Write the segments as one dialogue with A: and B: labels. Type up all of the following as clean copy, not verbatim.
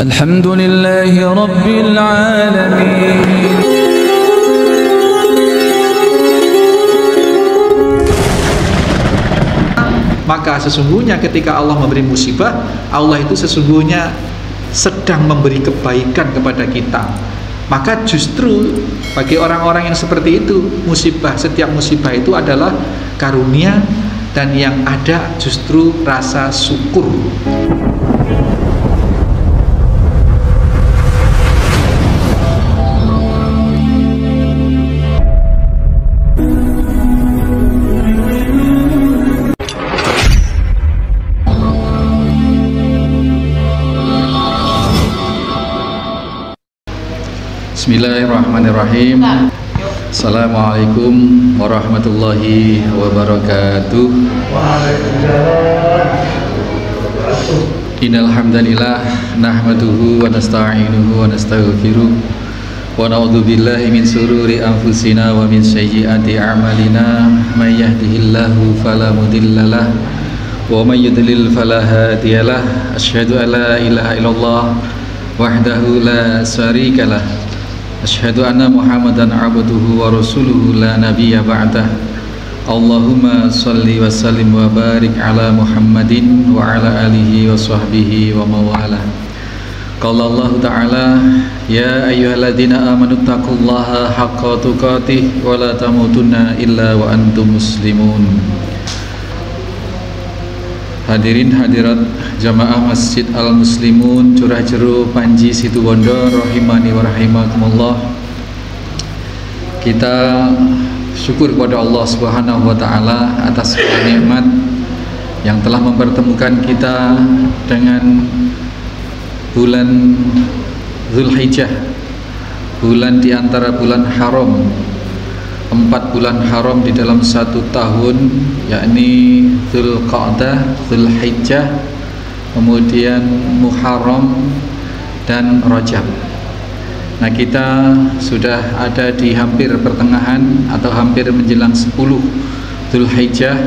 A: Alhamdulillahi Rabbil Alamin.
B: Maka sesungguhnya ketika Allah memberi musibah, Allah itu sesungguhnya sedang memberi kebaikan kepada kita. Maka justru bagi orang-orang yang seperti itu, musibah, setiap musibah itu adalah karunia, dan yang ada justru rasa syukur.
C: Bismillahirrahmanirrahim. Assalamualaikum warahmatullahi wabarakatuh. Innal hamdalillah nahmaduhu wa nasta'inuhu wa nastaghfiruh wa na'udzu billahi min shururi anfusina wa min sayyiati a'malina. May yahdihillahu fala mudhillalah wa may yudlil fala hadiyalah. Asyhadu an la ilaha illallah wahdahu la syarikalah. Asyhadu anna Muhammadan abduhu wa rasuluhu la nabiyya ba'dah. Allahumma salli wa sallim wa barik ala Muhammadin wa ala alihi wa sahbihi wa mawalah. Qala Allah ta'ala, ya ayyuhalladzina amanu taqullaha haqqa tuqatih wa la tamutunna illa wa antum muslimun. Hadirin hadirat jamaah Masjid Al-Muslimun Curah Jeru Panji Situbondo rahimani wa rahimakumullah. Kita syukur kepada Allah Subhanahu wa taala atas nikmat yang telah mempertemukan kita dengan bulan Zulhijjah, bulan di antara bulan haram. 4 bulan haram di dalam 1 tahun, yakni Dzulqa'dah, Dzulhijjah, kemudian Muharram dan Rajab. Nah, kita sudah ada di hampir pertengahan atau hampir menjelang 10 Dzulhijjah,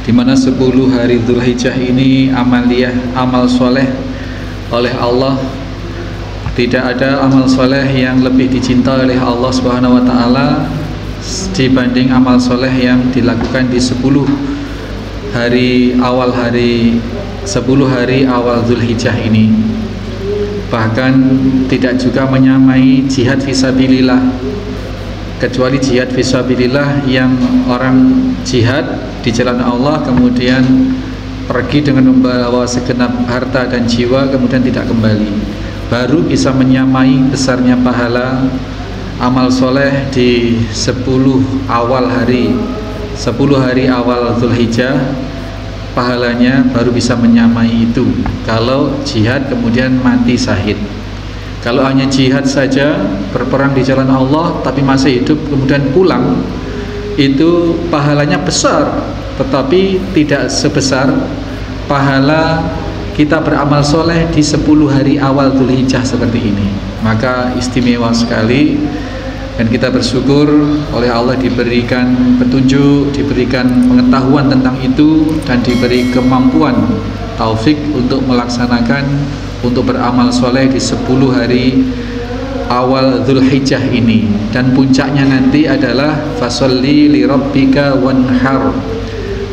C: di mana 10 hari Dzulhijjah ini amal soleh oleh Allah. Tidak ada amal soleh yang lebih dicintai oleh Allah Subhanahu wa taala dibanding amal soleh yang dilakukan di 10 hari awal Dzulhijjah ini. Bahkan tidak juga menyamai jihad fisabilillah, kecuali jihad fisabilillah yang orang jihad di jalan Allah kemudian pergi dengan membawa segenap harta dan jiwa kemudian tidak kembali, baru bisa menyamai besarnya pahala amal soleh di 10 hari awal Dzulhijjah. Pahalanya baru bisa menyamai itu kalau jihad kemudian mati syahid. Kalau hanya jihad saja, berperang di jalan Allah tapi masih hidup kemudian pulang, itu pahalanya besar, tetapi tidak sebesar pahala kita beramal soleh di 10 hari awal Dzulhijjah seperti ini. Maka istimewa sekali, dan kita bersyukur oleh Allah diberikan petunjuk, diberikan pengetahuan tentang itu, dan diberi kemampuan taufik untuk melaksanakan, untuk beramal soleh di 10 hari awal Dzulhijjah ini. Dan puncaknya nanti adalah fasolli li rabbika wanhar,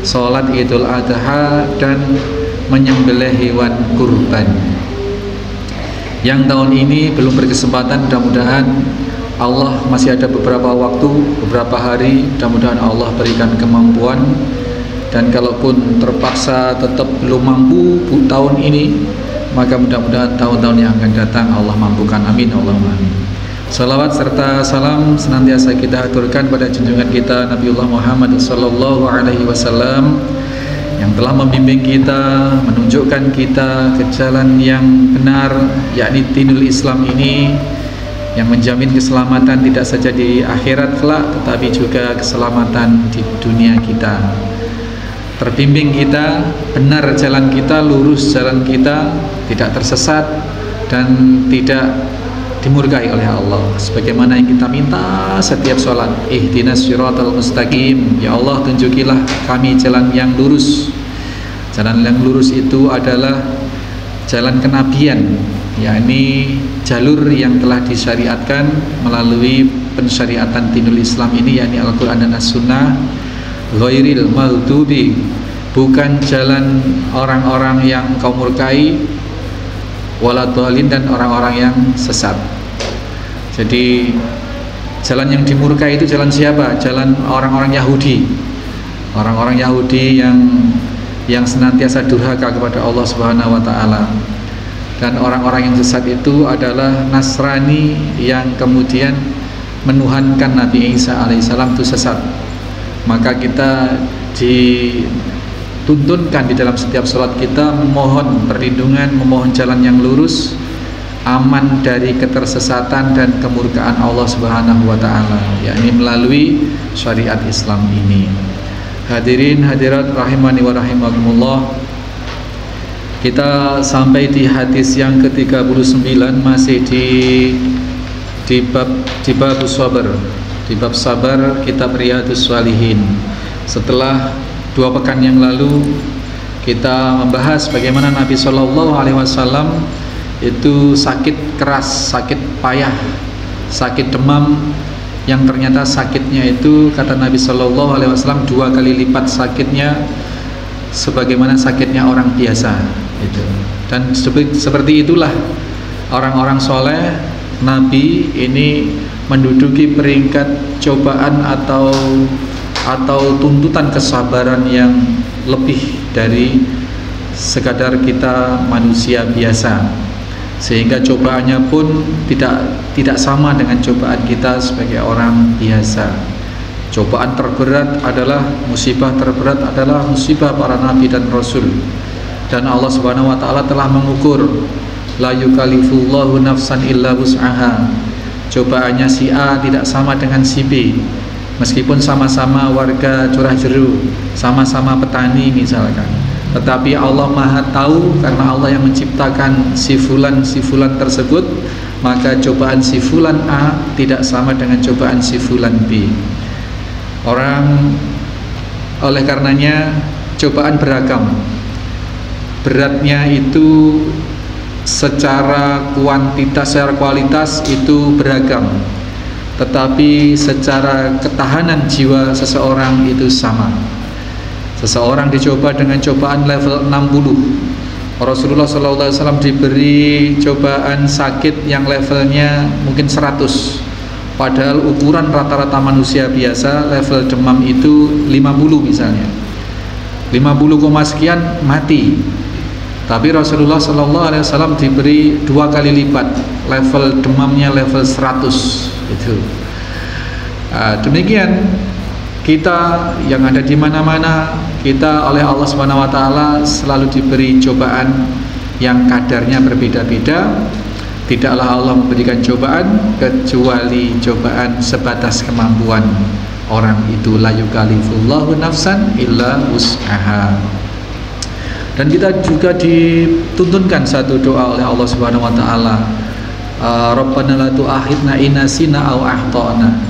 C: salat Idul Adha dan menyembelih hewan kurban. Yang tahun ini belum berkesempatan, mudah-mudahan Allah masih ada beberapa waktu, beberapa hari, mudah-mudahan Allah berikan kemampuan. Dan kalaupun terpaksa tetap belum mampu tahun ini, maka mudah-mudahan tahun-tahun yang akan datang Allah mampukan. Amin Allahumma amin. Salawat serta salam senantiasa kita aturkan pada junjungan kita Nabiullah Muhammad sallallahu alaihi wasallam, yang telah membimbing kita, menunjukkan kita ke jalan yang benar, yakni dinul Islam ini, yang menjamin keselamatan tidak saja di akhirat kelak, tetapi juga keselamatan di dunia kita. Terbimbing kita, benar jalan kita, lurus jalan kita, tidak tersesat dan tidak dimurkai oleh Allah, sebagaimana yang kita minta setiap sholat. Ihdinas siratal mustaqim, ya Allah tunjukilah kami jalan yang lurus. Jalan yang lurus itu adalah jalan kenabian, yakni jalur yang telah disyariatkan melalui pensyariatan dinul Islam ini, yakni Al-Quran dan As-Sunnah. Ghairil maghdubi, bukan jalan orang-orang yang kau murkai, waladhalin, dan orang-orang yang sesat. Jadi jalan yang dimurkai itu jalan siapa? Jalan orang-orang Yahudi. Orang-orang Yahudi yang senantiasa durhaka kepada Allah Subhanahu wa taala. Dan orang-orang yang sesat itu adalah Nasrani yang kemudian menuhankan Nabi Isa alaihissalam itu sesat. Maka kita dituntunkan di dalam setiap sholat kita memohon perlindungan, memohon jalan yang lurus, aman dari ketersesatan dan kemurkaan Allah Subhanahu wa taala, yakni melalui syariat Islam ini. Hadirin hadirat rahimani wa rahimakumullah, kita sampai di hadis yang ke-39, masih di bab sabar. Di bab sabar kitab Riyadhus Shalihin. Setelah 2 pekan yang lalu kita membahas bagaimana Nabi Shallallahu Alaihi Wasallam itu sakit keras, sakit payah, sakit demam, yang ternyata sakitnya itu kata Nabi Shallallahu Alaihi Wasallam 2 kali lipat sakitnya sebagaimana sakitnya orang biasa itu. Dan seperti itulah orang-orang soleh Nabi ini menduduki peringkat cobaan atau tuntutan kesabaran yang lebih dari sekadar kita manusia biasa, sehingga cobaannya pun tidak sama dengan cobaan kita sebagai orang biasa. Cobaan terberat adalah musibah terberat adalah musibah para nabi dan rasul, dan Allah Subhanahu wa taala telah mengukur, la yukallifullahu nafsan illa wus'aha. Cobaannya si A tidak sama dengan si B, meskipun sama-sama warga Curah Jeru, sama-sama petani misalkan, tetapi Allah Maha tahu karena Allah yang menciptakan si fulan tersebut, maka cobaan si fulan A tidak sama dengan cobaan si fulan B. Oleh karenanya cobaan beragam, beratnya itu secara kuantitas, secara kualitas itu beragam, tetapi secara ketahanan jiwa seseorang itu sama. Seseorang dicoba dengan cobaan level 60. Rasulullah SAW diberi cobaan sakit yang levelnya mungkin 100, padahal ukuran rata-rata manusia biasa level demam itu 50 misalnya, 50, sekian mati. Tapi Rasulullah SAW diberi 2 kali lipat, level demamnya level 100 itu. Demikian kita yang ada di mana-mana, kita oleh Allah Subhanahu wa taala selalu diberi cobaan yang kadarnya berbeda-beda. Tidaklah Allah memberikan cobaan kecuali cobaan sebatas kemampuan orang itu. La yukallifullahu nafsan illa wus'aha. Dan kita juga dituntunkan satu doa oleh Allah Subhanahu wa taala, Rabbana la tu'akhidna in nasina aw akhtana.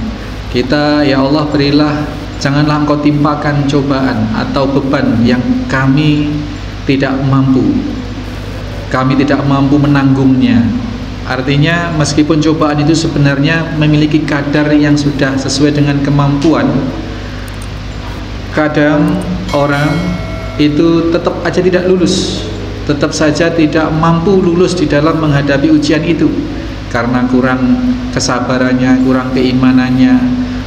C: Kita, ya Allah, berilah, janganlah Engkau timpakan cobaan atau beban yang kami tidak mampu menanggungnya. Artinya meskipun cobaan itu sebenarnya memiliki kadar yang sudah sesuai dengan kemampuan, kadang orang itu tetap aja tidak lulus, tetap saja tidak mampu lulus di dalam menghadapi ujian itu, karena kurang kesabarannya, kurang keimanannya,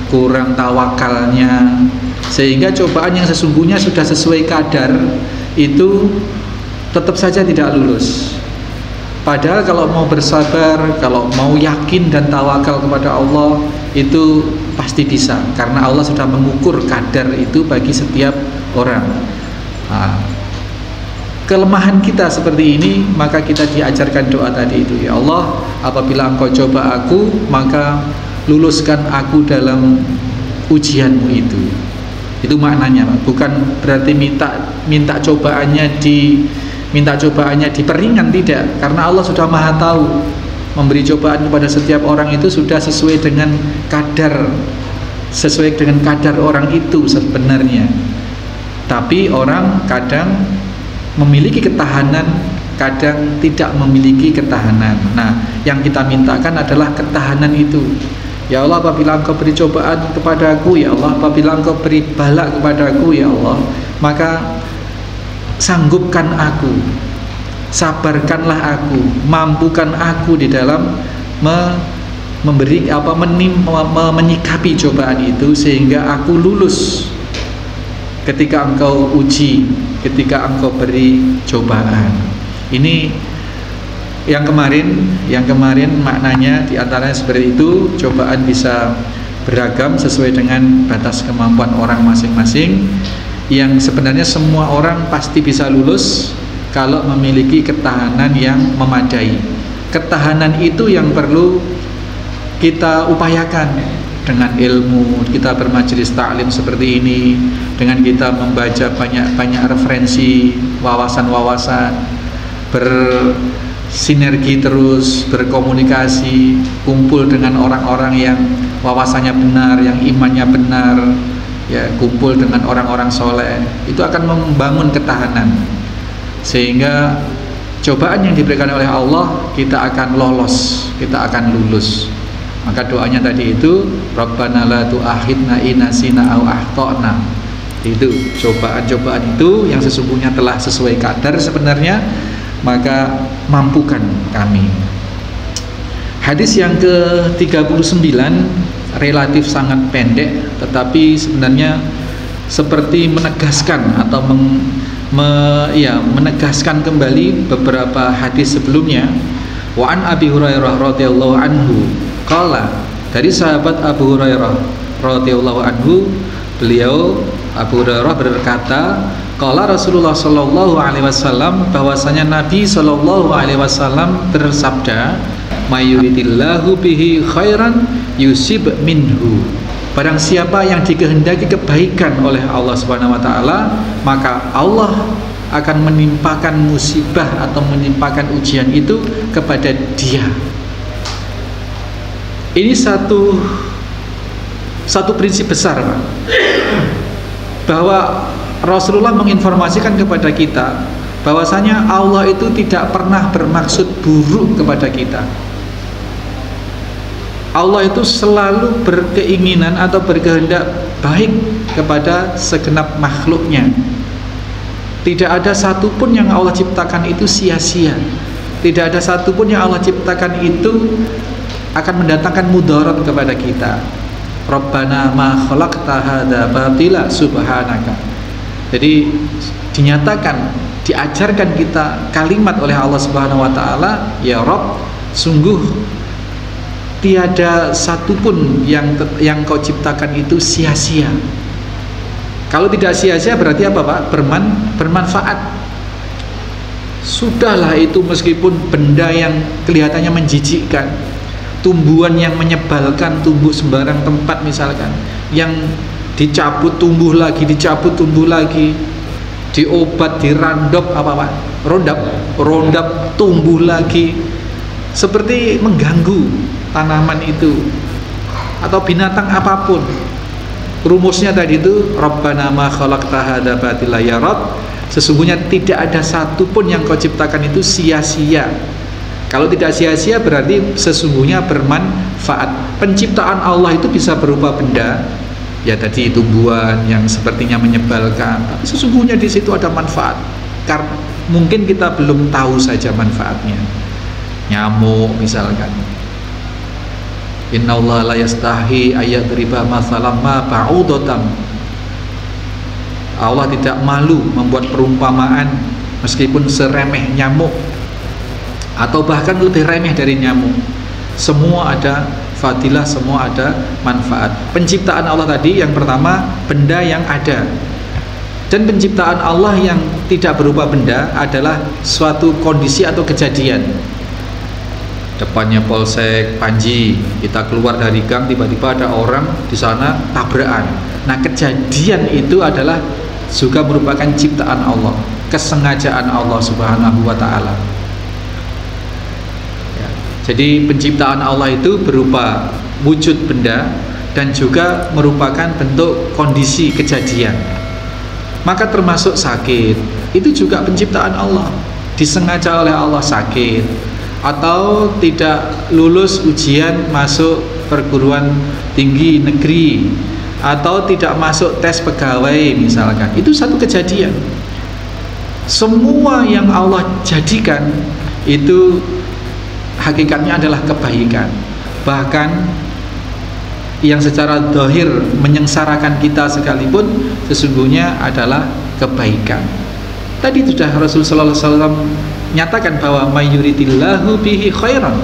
C: kurang tawakalnya, sehingga cobaan yang sesungguhnya sudah sesuai kadar itu tetap saja tidak lulus. Padahal kalau mau bersabar, kalau mau yakin dan tawakal kepada Allah, itu pasti bisa, karena Allah sudah mengukur kadar itu bagi setiap orang. Kelemahan kita seperti ini, maka kita diajarkan doa tadi itu, ya Allah, apabila Engkau coba aku, maka luluskan aku dalam ujianmu itu. Itu maknanya, bukan berarti minta cobaannya diperingan, tidak, karena Allah sudah Maha tahu, memberi cobaan kepada setiap orang itu sudah sesuai dengan kadar orang itu sebenarnya. Tapi orang kadang memiliki ketahanan
B: kadang tidak memiliki ketahanan. Nah, yang kita mintakan adalah ketahanan itu. Ya Allah, apabila Engkau beri cobaan kepadaku, ya Allah, apabila Engkau beri bala kepadaku, ya Allah, maka sanggupkan aku, sabarkanlah aku, mampukan aku di dalam menyikapi cobaan itu sehingga aku lulus ketika Engkau uji, ketika Engkau beri cobaan. Ini yang kemarin maknanya diantaranya seperti itu. Cobaan bisa beragam sesuai dengan batas kemampuan orang masing-masing, yang sebenarnya semua orang pasti bisa lulus kalau memiliki ketahanan yang memadai. Ketahanan itu yang perlu kita upayakan dengan ilmu, kita bermajelis taklim seperti ini, dengan kita membaca banyak referensi, wawasan-wawasan, bersinergi terus, berkomunikasi, kumpul dengan orang-orang yang wawasannya benar, yang imannya benar, ya, kumpul dengan orang-orang soleh, itu akan membangun ketahanan sehingga cobaan yang diberikan oleh Allah kita akan lolos, kita akan lulus. Maka doanya tadi itu, Rabbana la tu'akhidna in nasina aw akhtana. Itu cobaan-cobaan itu yang sesungguhnya telah sesuai kadar sebenarnya, maka mampukan kami. Hadis yang ke-39 relatif sangat pendek, tetapi sebenarnya seperti menegaskan atau menegaskan kembali beberapa hadis sebelumnya. Wa an Abi Hurairah radhiyallahu anhu qala, dari sahabat Abu Hurairah radhiyallahu anhu, beliau Abu Hurairah berkata, qala Rasulullah sallallahu alaihi wasallam, bahwasanya Nabi sallallahu alaihi wasallam bersabda, mayuridillahu bihi khairan yusib minhu. Barang siapa yang dikehendaki kebaikan oleh Allah Subhanahu wa taala, maka Allah akan menimpakan musibah atau menimpakan ujian itu kepada dia. Ini satu prinsip besar, Pak, bahwa Rasulullah menginformasikan kepada kita bahwasanya Allah itu tidak pernah bermaksud buruk kepada kita. Allah itu selalu berkeinginan atau berkehendak baik kepada segenap makhluknya. Tidak ada satupun yang Allah ciptakan itu sia-sia. Tidak ada satupun yang Allah ciptakan itu akan mendatangkan mudarat kepada kita. Rabbana ma khalaqta hadza batila subhanaka. Jadi dinyatakan, diajarkan kita kalimat oleh Allah Subhanahu wa taala, ya Rabb, sungguh tiada satupun yang kau ciptakan itu sia-sia. Kalau tidak sia-sia berarti apa, Pak? Bermanfaat. Sudahlah itu meskipun benda yang kelihatannya menjijikkan, tumbuhan yang menyebalkan, tumbuh sembarang tempat misalkan, yang dicabut tumbuh lagi, dicabut tumbuh lagi, diobat, dirandop apa Pak? Rondap tumbuh lagi, seperti mengganggu tanaman itu atau binatang apapun. Rumusnya tadi itu, Rabbana ma khalaqta hadza batila, ya Rabb, sesungguhnya tidak ada satupun yang kau ciptakan itu sia-sia. Kalau tidak sia-sia berarti sesungguhnya bermanfaat. Penciptaan Allah itu bisa berupa benda, ya tadi tumbuhan yang sepertinya menyebalkan, tapi sesungguhnya di situ ada manfaat. Karena mungkin kita belum tahu saja manfaatnya. Nyamuk misalkan, innallaha la yastahi ayadriba mathalan ma ba'udatan. Allah tidak malu membuat perumpamaan meskipun seremeh nyamuk atau bahkan lebih remeh dari nyamuk. Semua ada fadilah, semua ada manfaat. Penciptaan Allah tadi yang pertama benda yang ada, dan penciptaan Allah yang tidak berupa benda adalah suatu kondisi atau kejadian. Depannya polsek Panji, kita keluar dari gang, tiba-tiba ada orang di sana tabrakan. Nah, kejadian itu adalah juga merupakan ciptaan Allah, kesengajaan Allah Subhanahu wa taala. Ya, jadi penciptaan Allah itu berupa wujud benda dan juga merupakan bentuk kondisi kejadian. Maka termasuk sakit, itu juga penciptaan Allah. disengaja oleh Allah sakit, atau tidak lulus ujian masuk perguruan tinggi negeri, atau tidak masuk tes pegawai misalkan, itu satu kejadian. Semua yang Allah jadikan itu hakikatnya adalah kebaikan. Bahkan yang secara zahir menyengsarakan kita sekalipun sesungguhnya adalah kebaikan. Tadi sudah Rasulullah SAW nyatakan bahwa mayyuridillahu bihi khairan,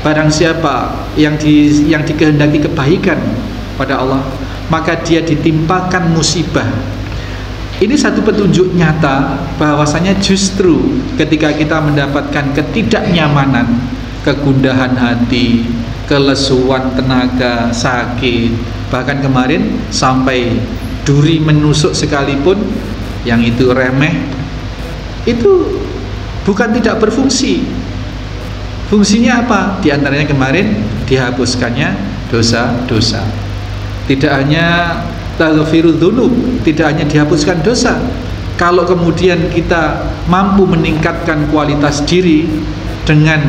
B: barang siapa yang dikehendaki kebaikan pada Allah, maka dia ditimpakan musibah. Ini satu petunjuk nyata bahwasanya justru ketika kita mendapatkan ketidaknyamanan, kegundahan hati, kelesuan tenaga, sakit, bahkan kemarin sampai duri menusuk sekalipun, yang itu remeh, itu bukan tidak berfungsi. Fungsinya apa? Di antaranya kemarin dihapuskannya dosa-dosa. Tidak hanya taghfirudz dzunub, tidak hanya dihapuskan dosa. Kalau kemudian kita mampu meningkatkan kualitas diri dengan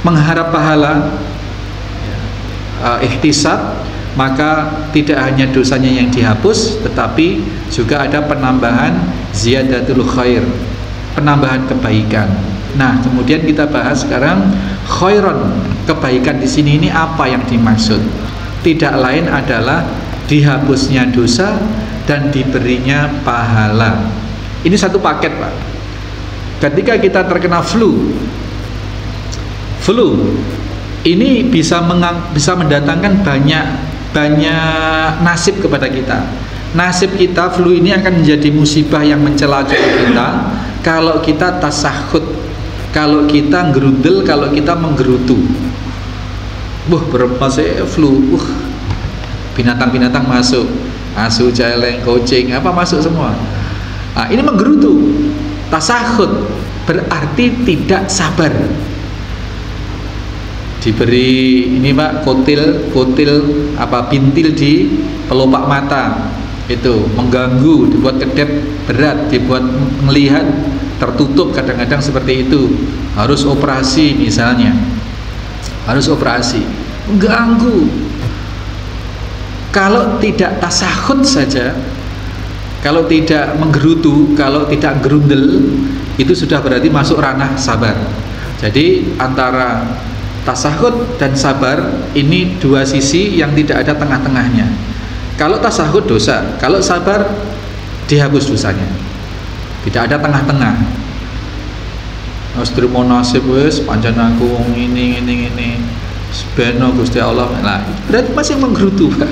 B: mengharap pahala, ihtisab, maka tidak hanya dosanya yang dihapus, tetapi juga ada penambahan ziyadatul khair, penambahan kebaikan. Nah, kemudian kita bahas sekarang khairan, kebaikan di sini ini apa yang dimaksud? Tidak lain adalah dihapusnya dosa dan diberinya pahala. Ini satu paket, Pak. Ketika kita terkena flu ini bisa mendatangkan banyak nasib kepada kita. Nasib kita, flu ini akan menjadi musibah yang mencelakai kita kalau kita tasahud, kalau kita gerudel, kalau kita menggerutu. Berapa sih flu? Binatang-binatang masuk, asu, celeng, kucing, apa masuk semua. Nah, ini menggerutu. Tasahud berarti tidak sabar. Diberi ini Pak, kotil bintil di pelopak mata, itu mengganggu, dibuat kedep berat, dibuat melihat tertutup, kadang-kadang seperti itu, harus operasi misalnya, harus operasi, mengganggu. Kalau tidak tasahud saja, kalau tidak menggerutu, kalau tidak gerundel, itu sudah berarti masuk ranah sabar. Jadi antara tasahud dan sabar ini dua sisi yang tidak ada tengah-tengahnya. Kalau tasahud dosa, kalau sabar dihapus dosanya. Tidak ada tengah-tengah. Astro nasib wis pancen aku wong ini sebeno Gusti Allah. Nah, berarti masih menggerutu, Pak.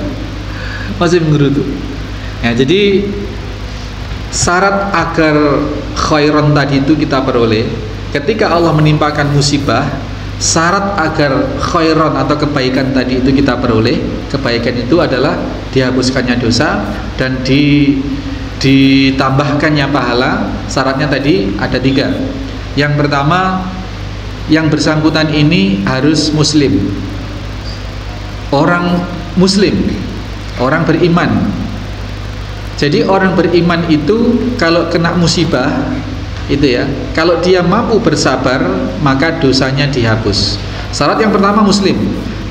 B: Masih menggerutu. Ya, jadi syarat agar khairan tadi itu kita peroleh, ketika Allah menimpakan musibah, syarat agar khairan atau kebaikan tadi itu kita peroleh, kebaikan itu adalah dihapuskannya dosa dan ditambahkannya pahala. Syaratnya tadi ada 3. Yang pertama, yang bersangkutan ini harus muslim, orang muslim, orang beriman. Jadi orang beriman itu kalau kena musibah itu ya, kalau dia mampu bersabar maka dosanya dihapus. Syarat yang pertama muslim.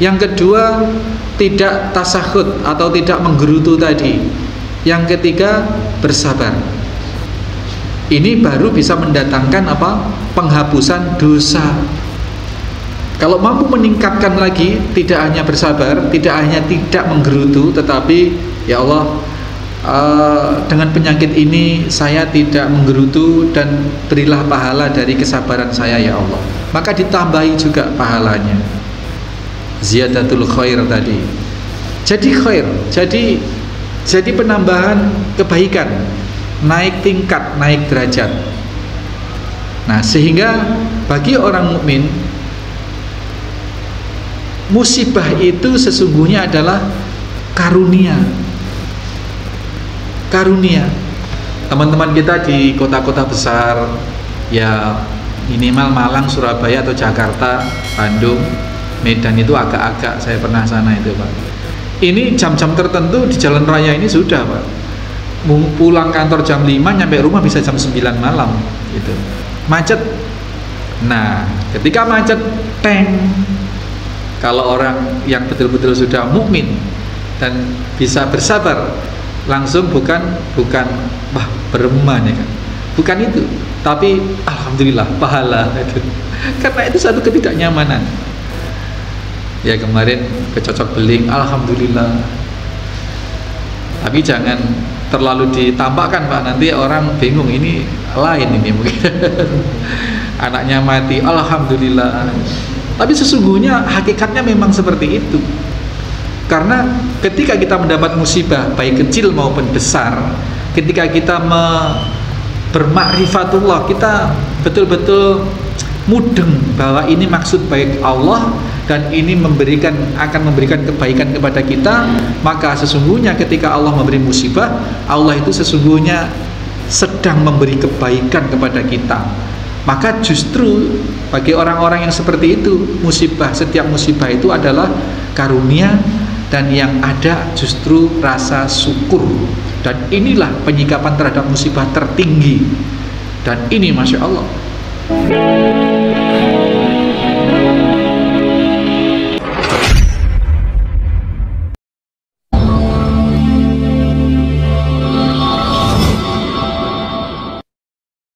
B: Yang kedua tidak tasahud atau tidak menggerutu tadi. Yang ketiga bersabar. Ini baru bisa mendatangkan apa? Penghapusan dosa. Kalau mampu meningkatkan lagi, tidak hanya bersabar, tidak hanya tidak menggerutu, tetapi ya Allah, dengan penyakit ini saya tidak menggerutu dan berilah pahala dari kesabaran saya ya Allah. Maka ditambahi juga pahalanya, ziyadatul khair tadi. Jadi khair, jadi penambahan kebaikan, naik tingkat, naik derajat. Nah, sehingga bagi orang mukmin musibah itu sesungguhnya adalah karunia. Karunia. Teman-teman kita di kota-kota besar, ya minimal Malang, Surabaya atau Jakarta, Bandung, Medan itu agak-agak saya pernah sana itu Pak. Ini jam-jam tertentu di jalan raya ini sudah Pak, pulang kantor jam 5, nyampe rumah bisa jam 9 malam gitu. Macet. Nah, ketika macet, kalau orang yang betul-betul sudah mukmin dan bisa bersabar, langsung bukan wah beremanya kan, bukan itu, tapi alhamdulillah pahala itu. Karena itu satu ketidaknyamanan. Ya kemarin kecocok beling, alhamdulillah. Tapi jangan terlalu ditampakkan Pak, nanti orang bingung ini lain ini mungkin. Anaknya mati, alhamdulillah. Tapi sesungguhnya hakikatnya memang seperti itu. Karena ketika kita mendapat musibah baik kecil maupun besar, ketika kita bermakrifatullah, kita betul-betul mudeng bahwa ini maksud baik Allah dan ini akan memberikan kebaikan kepada kita, maka sesungguhnya ketika Allah memberi musibah, Allah itu sesungguhnya sedang memberi kebaikan kepada kita. Maka justru bagi orang-orang yang seperti itu, setiap musibah itu adalah karunia, dan yang ada justru rasa syukur. Dan inilah penyikapan terhadap musibah tertinggi. Dan ini Masya Allah.